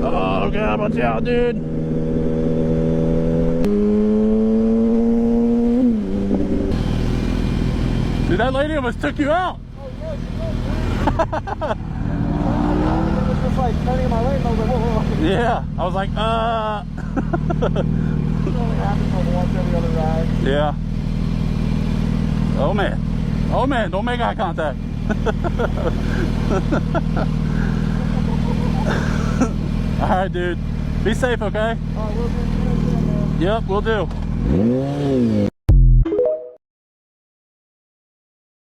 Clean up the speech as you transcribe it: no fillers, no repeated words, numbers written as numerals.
Oh God, watch out, dude. Dude, that lady almost took you out. Oh, yeah, it was just like turning in my lane, and I was like, whoa. Yeah, I was like, It only happens like once every other ride. Yeah. Oh man. Oh man, don't make eye contact. Alright, dude. Be safe, okay? We'll do. Yep, we'll do.